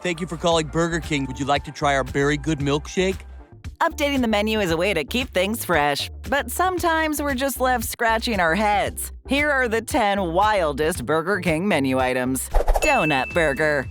Thank you for calling Burger King. Would you like to try our very good milkshake? Updating the menu is a way to keep things fresh, but sometimes we're just left scratching our heads. Here are the 10 wildest Burger King menu items. Donut burger.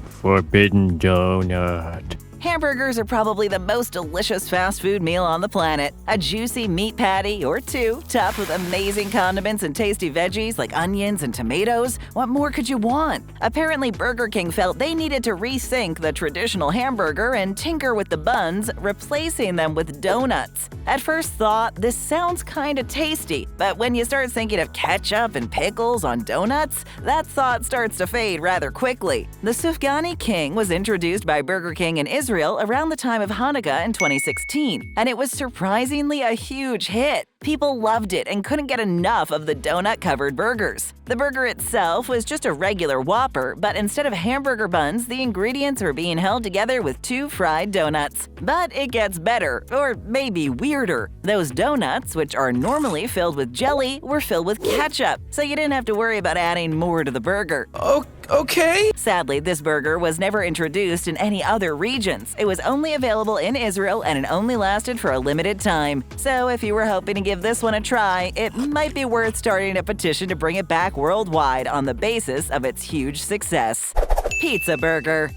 Forbidden donut. Hamburgers are probably the most delicious fast food meal on the planet. A juicy meat patty or two, topped with amazing condiments and tasty veggies like onions and tomatoes. What more could you want? Apparently, Burger King felt they needed to rethink the traditional hamburger and tinker with the buns, replacing them with donuts. At first thought, this sounds kinda tasty, but when you start thinking of ketchup and pickles on donuts, that thought starts to fade rather quickly. The Sufgani King was introduced by Burger King in Israel around the time of Hanukkah in 2016, and it was surprisingly a huge hit. People loved it and couldn't get enough of the donut-covered burgers. The burger itself was just a regular Whopper, but instead of hamburger buns, the ingredients were being held together with 2 fried donuts. But it gets better, or maybe weirder. Those donuts, which are normally filled with jelly, were filled with ketchup, so you didn't have to worry about adding more to the burger. Okay. Sadly, this burger was never introduced in any other regions. It was only available in Israel and it only lasted for a limited time. So if you were hoping to give this one a try, it might be worth starting a petition to bring it back worldwide on the basis of its huge success. Pizza burger.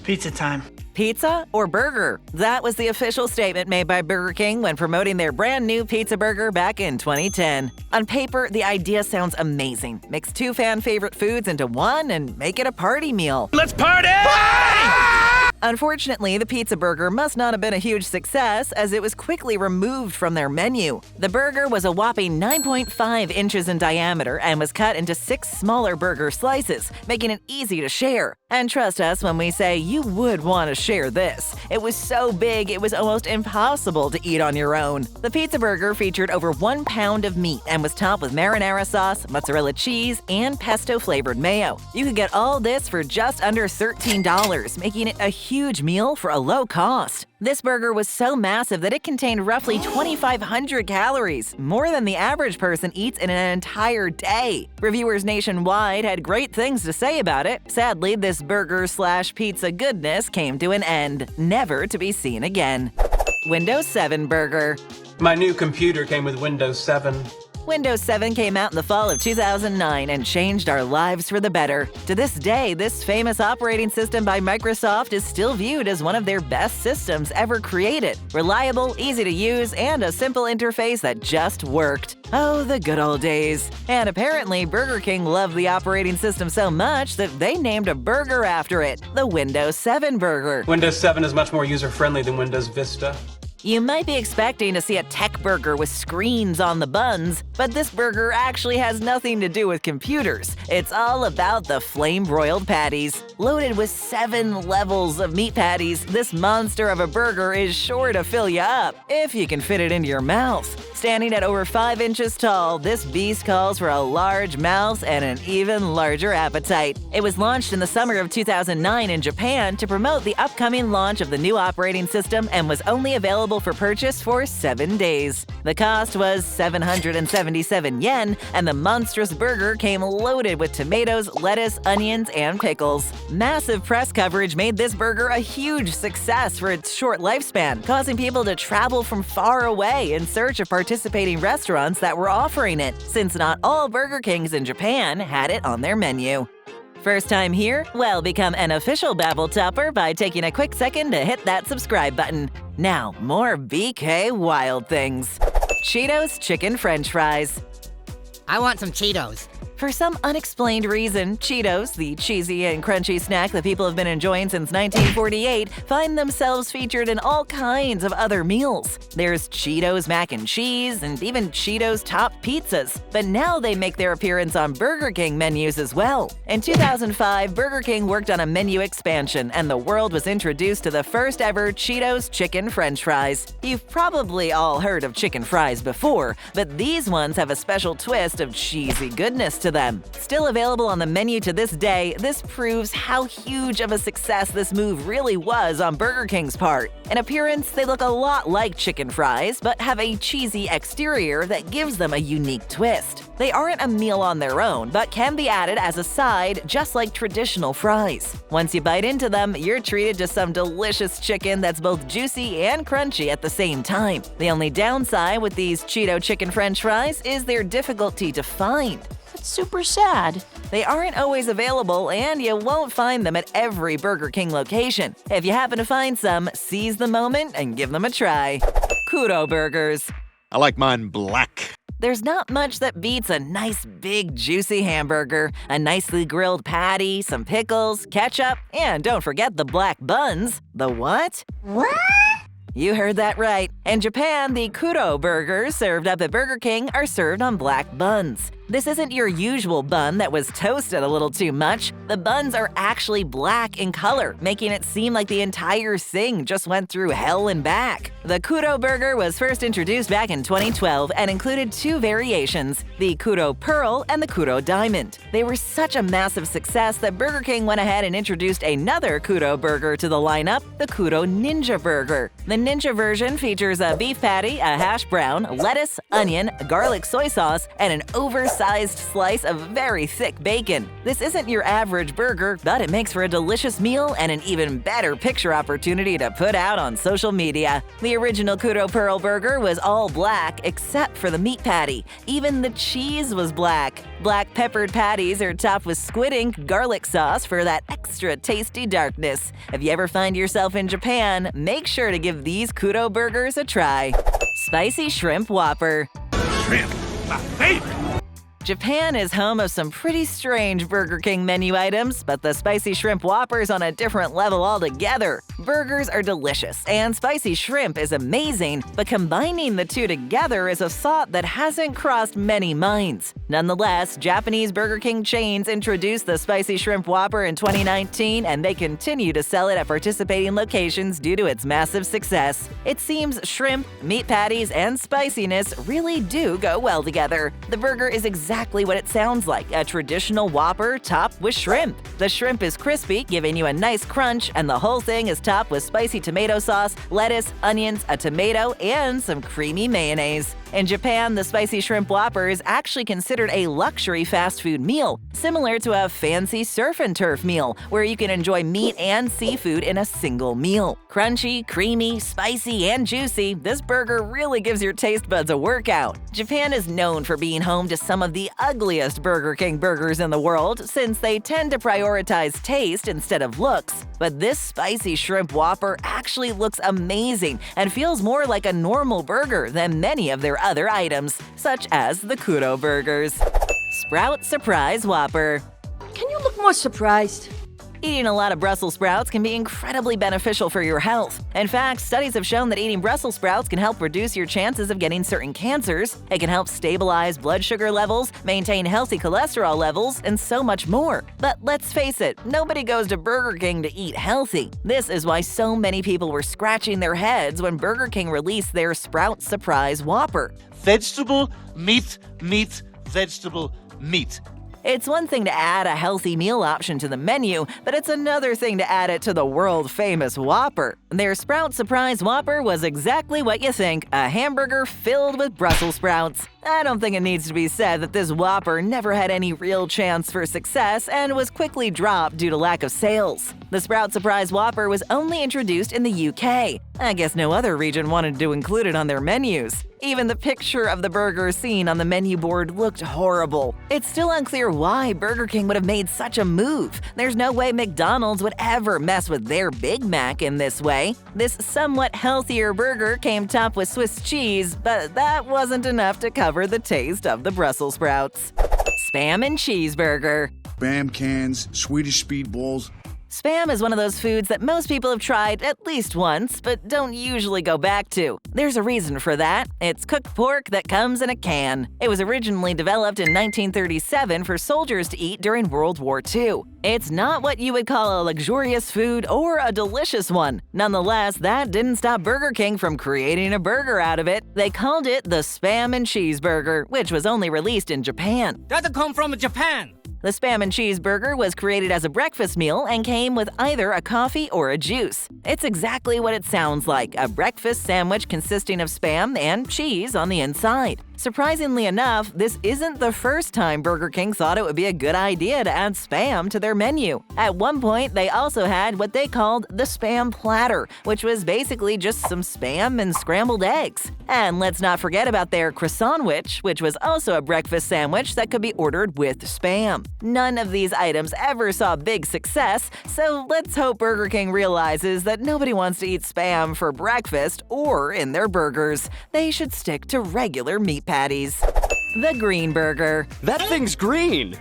Pizza time. Pizza or burger? That was the official statement made by Burger King when promoting their brand new pizza burger back in 2010. On paper, the idea sounds amazing. Mix 2 fan-favorite foods into one and make it a party meal. Let's party! Unfortunately, the pizza burger must not have been a huge success as it was quickly removed from their menu. The burger was a whopping 9.5 inches in diameter and was cut into 6 smaller burger slices, making it easy to share. And trust us when we say you would want to share this. It was so big it was almost impossible to eat on your own. The pizza burger featured over 1 pound of meat and was topped with marinara sauce, mozzarella cheese, and pesto-flavored mayo. You could get all this for just under $13, making it a huge meal for a low cost. This burger was so massive that it contained roughly 2,500 calories, more than the average person eats in an entire day. Reviewers nationwide had great things to say about it. Sadly, this burger/pizza goodness came to an end, never to be seen again. Windows 7 burger. My new computer came with Windows 7. Windows 7 came out in the fall of 2009 and changed our lives for the better. To this day, this famous operating system by Microsoft is still viewed as one of their best systems ever created. Reliable, easy to use, and a simple interface that just worked. Oh, the good old days. And apparently, Burger King loved the operating system so much that they named a burger after it, the Windows 7 burger. Windows 7 is much more user-friendly than Windows Vista. You might be expecting to see a tech burger with screens on the buns, but this burger actually has nothing to do with computers. It's all about the flame-broiled patties. Loaded with 7 levels of meat patties, this monster of a burger is sure to fill you up, if you can fit it into your mouth. Standing at over 5 inches tall, this beast calls for a large mouth and an even larger appetite. It was launched in the summer of 2009 in Japan to promote the upcoming launch of the new operating system and was only available for purchase for 7 days. The cost was 777 yen, and the monstrous burger came loaded with tomatoes, lettuce, onions, and pickles. Massive press coverage made this burger a huge success for its short lifespan, causing people to travel from far away in search of participating restaurants that were offering it, since not all Burger Kings in Japan had it on their menu. First time here? Well, become an official BabbleTopper by taking a quick second to hit that subscribe button. Now, more BK Wild things. Cheetos Chicken French Fries. I want some Cheetos. For some unexplained reason, Cheetos, the cheesy and crunchy snack that people have been enjoying since 1948, find themselves featured in all kinds of other meals. There's Cheetos mac and cheese, and even Cheetos top pizzas. But now they make their appearance on Burger King menus as well. In 2005, Burger King worked on a menu expansion, and the world was introduced to the first ever Cheetos Chicken French Fries. You've probably all heard of chicken fries before, but these ones have a special twist of cheesy goodness to them. Still available on the menu to this day, this proves how huge of a success this move really was on Burger King's part. In appearance, they look a lot like chicken fries, but have a cheesy exterior that gives them a unique twist. They aren't a meal on their own, but can be added as a side, just like traditional fries. Once you bite into them, you're treated to some delicious chicken that's both juicy and crunchy at the same time. The only downside with these Cheeto chicken french fries is their difficulty to find. That's super sad. They aren't always available, and you won't find them at every Burger King location. If you happen to find some, seize the moment and give them a try. Kuro Burgers. I like mine black. There's not much that beats a nice big juicy hamburger, a nicely grilled patty, some pickles, ketchup, and don't forget the black buns. The what? What? You heard that right. In Japan, the Kuro Burgers served up at Burger King are served on black buns. This isn't your usual bun that was toasted a little too much. The buns are actually black in color, making it seem like the entire thing just went through hell and back. The Kuro Burger was first introduced back in 2012 and included two variations, the Kuro Pearl and the Kuro Diamond. They were such a massive success that Burger King went ahead and introduced another Kuro Burger to the lineup, the Kuro Ninja Burger. The Ninja version features a beef patty, a hash brown, lettuce, onion, garlic soy sauce, and an oversized slice of very thick bacon. This isn't your average burger, but it makes for a delicious meal and an even better picture opportunity to put out on social media. The original Kuro Pearl Burger was all black except for the meat patty. Even the cheese was black. Black peppered patties are topped with squid ink garlic sauce for that extra tasty darkness. If you ever find yourself in Japan, make sure to give these Kuro Burgers a try. Spicy Shrimp Whopper. Shrimp, my favorite. Japan is home of some pretty strange Burger King menu items, but the Spicy Shrimp Whopper is on a different level altogether. Burgers are delicious, and spicy shrimp is amazing, but combining the two together is a thought that hasn't crossed many minds. Nonetheless, Japanese Burger King chains introduced the Spicy Shrimp Whopper in 2019, and they continue to sell it at participating locations due to its massive success. It seems shrimp, meat patties, and spiciness really do go well together. The burger is exactly what it sounds like, a traditional Whopper topped with shrimp. The shrimp is crispy, giving you a nice crunch, and the whole thing is topped with spicy tomato sauce, lettuce, onions, a tomato, and some creamy mayonnaise. In Japan, the Spicy Shrimp Whopper is actually considered a luxury fast food meal, similar to a fancy surf and turf meal, where you can enjoy meat and seafood in a single meal. Crunchy, creamy, spicy, and juicy, this burger really gives your taste buds a workout. Japan is known for being home to some of the ugliest Burger King burgers in the world, since they tend to prioritize taste instead of looks. But this Spicy Shrimp Whopper actually looks amazing and feels more like a normal burger than many of their other items, such as the Kuro Burgers. Sprout Surprise Whopper. Can you look more surprised? Eating a lot of Brussels sprouts can be incredibly beneficial for your health. In fact, studies have shown that eating Brussels sprouts can help reduce your chances of getting certain cancers. It can help stabilize blood sugar levels, maintain healthy cholesterol levels, and so much more. But let's face it, nobody goes to Burger King to eat healthy. This is why so many people were scratching their heads when Burger King released their Sprout Surprise Whopper. Vegetable, meat, meat, vegetable, meat. It's one thing to add a healthy meal option to the menu, but it's another thing to add it to the world-famous Whopper. Their Sprout Surprise Whopper was exactly what you think, a hamburger filled with Brussels sprouts. I don't think it needs to be said that this Whopper never had any real chance for success and was quickly dropped due to lack of sales. The Sprout Surprise Whopper was only introduced in the UK. I guess no other region wanted to include it on their menus. Even the picture of the burger seen on the menu board looked horrible. It's still unclear why Burger King would have made such a move. There's no way McDonald's would ever mess with their Big Mac in this way. This somewhat healthier burger came topped with Swiss cheese, but that wasn't enough to cover the taste of the Brussels sprouts. Spam and Cheeseburger. Spam cans, Swedish speedballs. Spam is one of those foods that most people have tried at least once, but don't usually go back to. There's a reason for that. It's cooked pork that comes in a can. It was originally developed in 1937 for soldiers to eat during World War II. It's not what you would call a luxurious food or a delicious one. Nonetheless, that didn't stop Burger King from creating a burger out of it. They called it the Spam and Cheeseburger, which was only released in Japan. That come from Japan. The Spam and Cheeseburger was created as a breakfast meal and came with either a coffee or a juice. It's exactly what it sounds like, a breakfast sandwich consisting of Spam and cheese on the inside. Surprisingly enough, this isn't the first time Burger King thought it would be a good idea to add Spam to their menu. At one point, they also had what they called the Spam Platter, which was basically just some Spam and scrambled eggs. And let's not forget about their croissantwich, which was also a breakfast sandwich that could be ordered with Spam. None of these items ever saw big success, so let's hope Burger King realizes that nobody wants to eat Spam for breakfast or in their burgers. They should stick to regular meat patties. The Green Burger. That thing's green!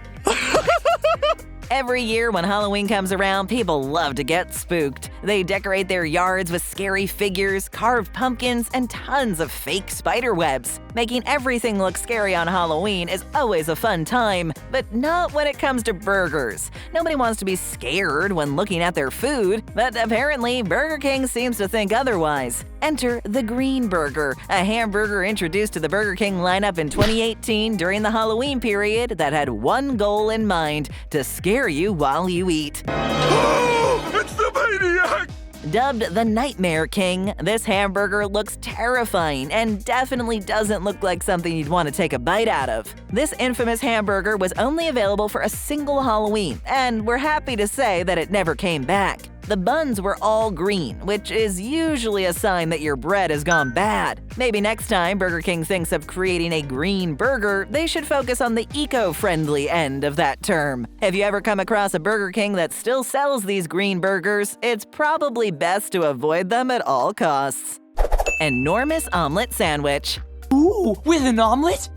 Every year when Halloween comes around, people love to get spooked. They decorate their yards with scary figures, carved pumpkins, and tons of fake spider webs. Making everything look scary on Halloween is always a fun time, but not when it comes to burgers. Nobody wants to be scared when looking at their food, but apparently Burger King seems to think otherwise. Enter the Green Burger, a hamburger introduced to the Burger King lineup in 2018 during the Halloween period that had one goal in mind: to scare you while you eat. It's the maniac! Dubbed the Nightmare King, this hamburger looks terrifying and definitely doesn't look like something you'd want to take a bite out of. This infamous hamburger was only available for a single Halloween, and we're happy to say that it never came back. The buns were all green, which is usually a sign that your bread has gone bad. Maybe next time Burger King thinks of creating a green burger, they should focus on the eco-friendly end of that term. Have you ever come across a Burger King that still sells these green burgers? It's probably best to avoid them at all costs. Enormous omelet sandwich. Ooh, with an omelet?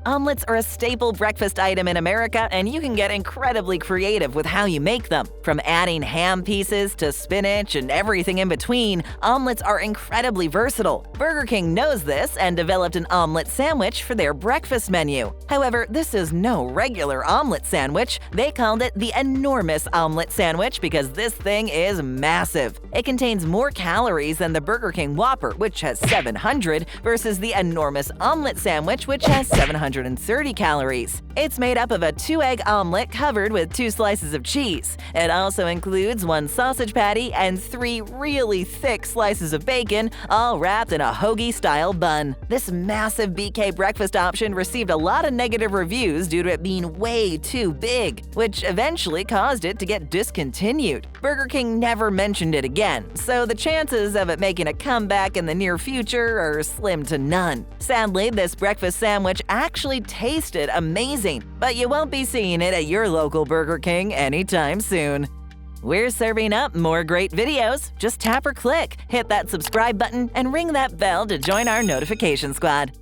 Omelets are a staple breakfast item in America, and you can get incredibly creative with how you make them. From adding ham pieces to spinach and everything in between, omelets are incredibly versatile. Burger King knows this and developed an omelet sandwich for their breakfast menu. However, this is no regular omelet sandwich. They called it the Enormous Omelet Sandwich because this thing is massive. It contains more calories than the Burger King Whopper, which has 700, versus the Enormous Omelet Sandwich, which has 730 calories. It's made up of a 2-egg omelet covered with 2 slices of cheese. It also includes 1 sausage patty and 3 really thick slices of bacon, all wrapped in a hoagie-style bun. This massive BK breakfast option received a lot of negative reviews due to it being way too big, which eventually caused it to get discontinued. Burger King never mentioned it again, so the chances of it making a comeback in the near future are slim to none. Sadly, this breakfast sandwich actually tasted amazing, but you won't be seeing it at your local Burger King anytime soon. We're serving up more great videos. Just tap or click, hit that subscribe button, and ring that bell to join our notification squad.